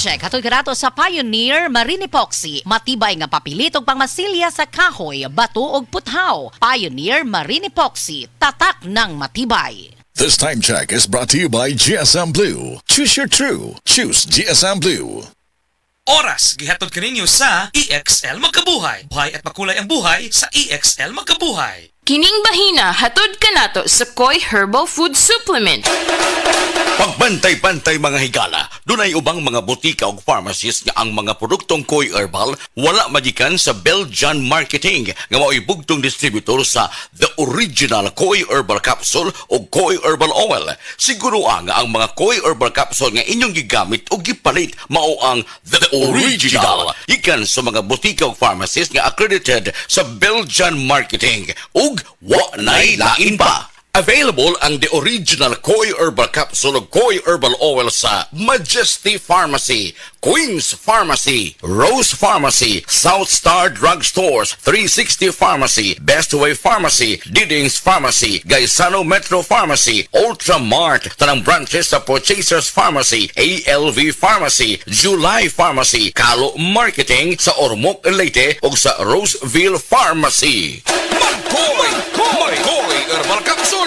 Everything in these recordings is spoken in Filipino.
check. Hatoy karato sa Pioneer Marine Epoxy. Matibay nga papilit ug pangmasilya sa kahoy, bato ug puthaw. Pioneer Marine Epoxy. Tatak ng matibay. This time check is brought to you by GSM Blue. Choose your true. Choose GSM Blue. Oras, gihatod kaninyo sa EXL Magkabuhay. Buhay at makulay ang buhay sa EXL Magkabuhay. Kining bahina hatod kanato sa Koi Herbal Food Supplement. Pagbantay-bantay mga higala, dunay ubang mga butika ug pharmacies nga ang mga produktong Koi Herbal wala magikan sa Belgian Marketing nga mao'y bugtong distributor sa The Original Koi Herbal Capsule o Koi Herbal Oil. Siguro nga ang mga Koi Herbal Capsule nga inyong gigamit o gipalit mao ang The Original. Ikan sa mga butika ug pharmacies nga accredited sa Belgian Marketing ug wa nay lain pa. Available ang The Original Koi Herbal Capsule o Koi Herbal Oil sa Majesty Pharmacy, Queen's Pharmacy, Rose Pharmacy, South Star Drug Stores, 360 Pharmacy, Best Way Pharmacy, Didings Pharmacy, Gaisano Metro Pharmacy, Ultramart, tanang branches sa Purchasers Pharmacy, ALV Pharmacy, July Pharmacy, Kalo Marketing sa Ormoc Leyte o sa Roseville Pharmacy. Mag-Koi Herbal Capsule!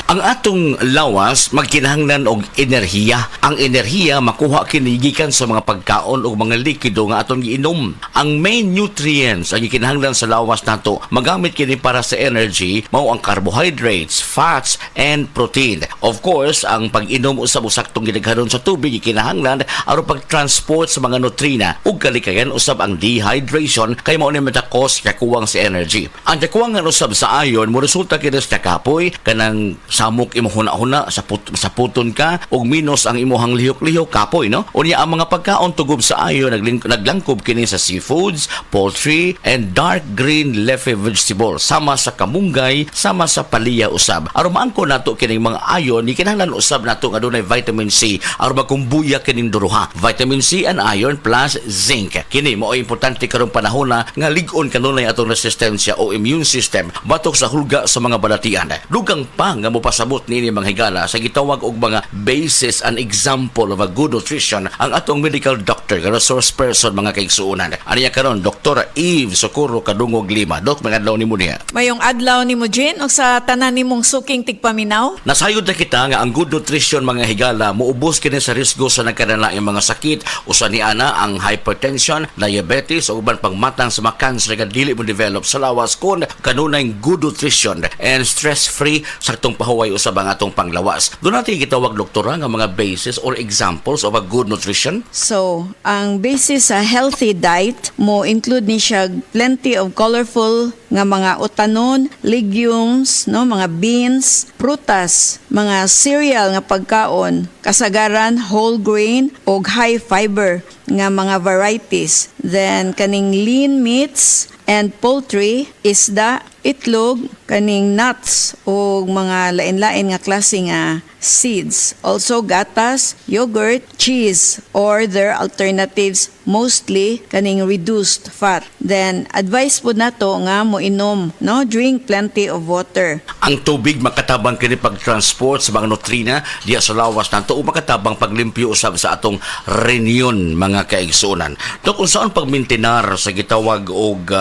Ang atong lawas magkinahanglan og enerhiya. Ang enerhiya makuha kini gikan sa mga pagkaon o mga likido nga atong giinom. Ang main nutrients ang gikinahanglan sa lawas nato magamit kini para sa energy mao ang carbohydrates, fats and protein. Of course, ang pag-inom usab usaktong gidaghanon sa tubig gikinahanglan aron pag-transport sa mga nutrina ug kalikayan usab ang dehydration kay mao ni matakos kakuwang sa energy. Ang kakuwangan usab sa iron mo resulta kini sa kapoy kanang samok imo huna-huna sa puton ka ug minus ang imuhang lihok-lihok kapoy no. Unya ang mga pagkaon tugob sa iron naglangkob kini sa seafoods, poultry and dark green leafy vegetables sama sa kamunggay, sama sa palaya usab. Aron maangko nato kining mga iron gikinahanglan usab nato nga dunay vitamin C aron magkumbuya kining duruha. Vitamin C and iron plus zinc. Kini mao importante karong panahon na nga lig-on kanunay atong resistensya o immune system batok sa hulga sa mga balatian. Dugang pa nga pasabot nini mga higala sa gitawag og mga basis and example of a good nutrition ang atong medical doctor nga resource person mga kaigsuonan. Aniya karon Dr. Eve Socorro Kadungog Lima. Dok, mga adlaw nimo niya. Mayong adlaw nimo Jen og sa tanan nimong suking tigpaminaw. Nasayod na kita nga ang good nutrition mga higala muubos kini sa risgo sa nagkadalaing mga sakit usa ni ana ang hypertension, diabetes ug uban pang matang sa mga cancer nga dili mo develop sa lawas kun kanunay good nutrition and stress-free sa atong pahuway usab ang atong panglawas. Doon natin gitawag doktora nga mga basis or examples of a good nutrition. So, ang basis sa healthy diet mo include ni siya plenty of colorful nga mga utanon, legumes, no, mga beans, prutas, mga cereal nga pagkaon, kasagaran whole grain o high fiber nga mga varieties. Then kaning lean meats and poultry, isda, itlog, kaning nuts o mga lain-lain nga klase nga seeds. Also gatas, yogurt, cheese or their alternatives, mostly kaning reduced fat. Then advice po nato nga mo inom, no, drink plenty of water. Ang tubig makatabang kini pag-transport sa mga nutrina diya sa lawas nato o makatabang paglimpyo usab sa atong reunion mga kaigsuonan. To kung saan pagmintinar sa gitawag og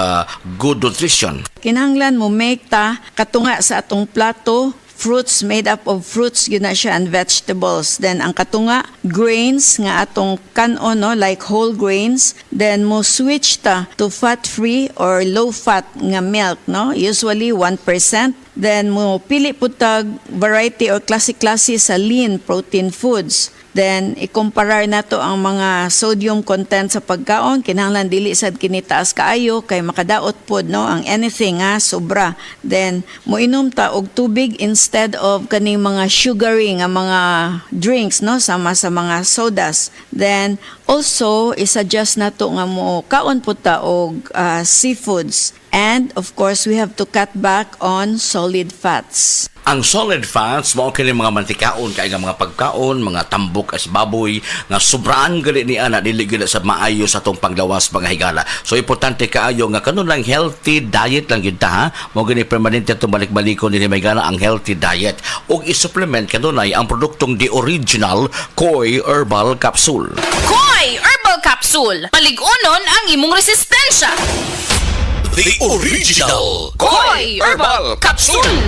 good nutrition. Kinahanglan mo make ta katunga sa atong plato fruits made up of fruits yun na siya and vegetables. Then ang katunga grains nga atong kanon, no, like whole grains. Then mo switch ta to fat free or low fat nga milk, no, usually 1%. Then mo pili pud tag variety or klase-klase sa lean protein foods. Then ikumparar nato ang mga sodium content sa pagkaon, kinahanglan dili sad kini taas kaayo kay makadaot pod, no, ang anything nga sobra. Then moinom ta og tubig instead of kaning mga sugary nga mga drinks, no, sama sa mga sodas. Then also i-suggest nato nga mo kaon pud ta og seafoods. And of course we have to cut back on solid fats. Ang solid fats mao kini mga mantikaon kay nga mga pagkaon, mga tambok as baboy nga sobraan gali ni ana dili gyud sa maayo sa atong panglawas mga higala. So importante kaayo nga kanon lang healthy diet lang gyud ta ha. Mao gani permanente atong balik-balikon dinhi mga higala ang healthy diet ug i-supplement kanunay ang produktong The Original Koi Herbal Capsule. Koi Capsule. Paligunon ang imong resistensya. The original Koi Herbal Capsule.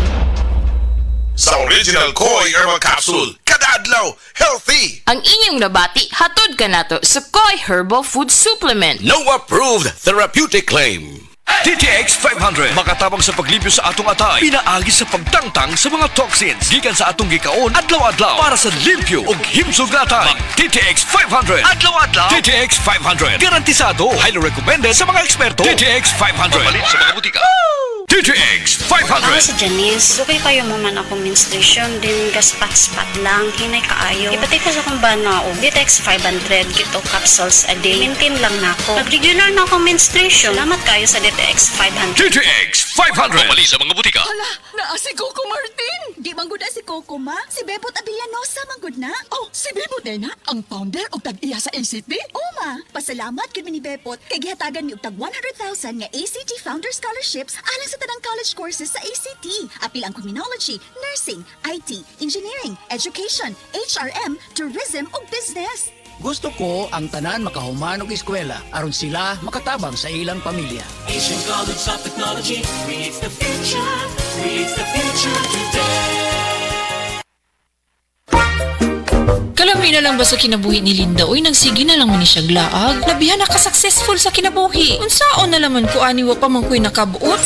Sa original Koi Herbal Capsule, kada adlaw, healthy! Ang inyong nabati, hatod ka nato sa Koi Herbal Food Supplement. No approved therapeutic claim. TTX 500 makatabang sa paglibyo sa atong atay, pinaagi sa pagtangtang sa mga toxins gikan sa atong gikaon adlaw-adlaw para sa limpyo ug himsog nga atay. TTX 500 adlaw-adlaw. TTX 500 garantisado, highly recommended sa mga eksperto. TTX 500 mabalin sa mga butika. TTX 500. Ako si Janice. Dugay kayo mo man akong menstruation, din gaspat-spat lang, hinay kaayo. Ibatay ko sa kong bana o DTX 500, gito capsules a day. Maintain lang na ako. Nag-regular na akong menstruation. Salamat kayo sa DTX 500. TTX 500 mabalin sa mga butika. Hala, naa si Coco Martin. Di manggod na si Coco, ma. Si Bebot Avillanosa manggod na. Oh, si Bebot na ang founder o tag-iya sa ACT? Oh, ma. Pasalamat gud mi ni Bebot kay gihatagan ni og tag 100,000 nga ACT Founder Scholarships alang sa tanang college courses sa ACT. Apil ang criminology, nursing, IT, engineering, education, HRM, tourism ug business. Gusto ko ang tanan makahuman og eskwela aron sila makatabang sa ilang pamilya. Asian College of Technology creates the future today. Kalami na lang ba sa kinabuhi ni Linda? Uy, nagsige na lang man ni siya glaag. Labihan na ka-successful sa kinabuhi. Unsaon na laman ko aniwa pa man ko'y nakabuot?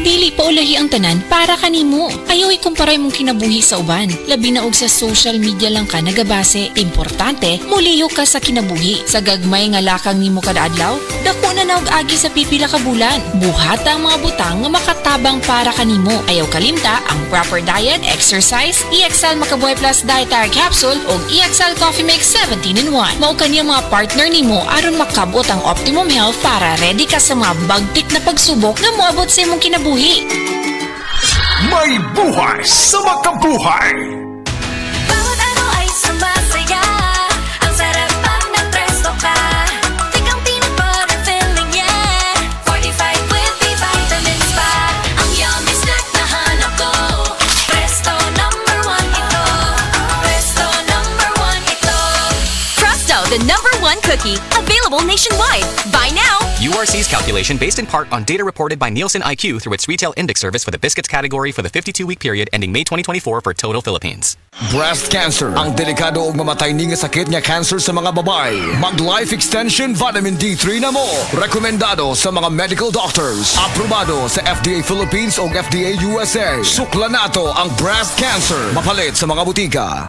Dili pa ulahi ang tanan para kanimo. Ayaw ikumparay mong kinabuhi sa uban. Labi na og sa social media lang ka nagabase. Importante, muliyo ka sa kinabuhi. Sa gagmay nga lakang nimo kada adlaw, dako na og agi sa pipila ka bulan. Buhata ang mga butang nga makatabang para kanimo. Ayaw kalimta ang proper diet, exercise, EXL Makabuhay Plus Dietary Capsule ug EXL Coffee Mix 17-in-1. Mao kaniya mga partner nimo aron makabot ang optimum health para ready ka sa mga bagtik na pagsubok na moabot sa imong kinabuhi. May buhay sa makabuhay. Bawat ano ay sumasaya. Ang sarap pag nag-presto ka. Tikang peanut butter filling, yeah. Fortified with B-vitamins pa. Ang yummy snack na hanap ko. Presto #1 ito. Presto #1 ito. Presto, the #1 cookie. Available nationwide. Buy now. URC's calculation based in part on data reported by Nielsen IQ through its retail index service for the biscuits category for the 52-week period ending May 2024 for total Philippines. Breast cancer, ang delikado ug mamatay ni nga sakit nga cancer sa mga babae. Mag life extension vitamin D3 na mo. Rekomendado sa mga medical doctors. Aprobado sa FDA Philippines ug FDA USA. Sukla nato ang breast cancer. Mapalit sa mga butika.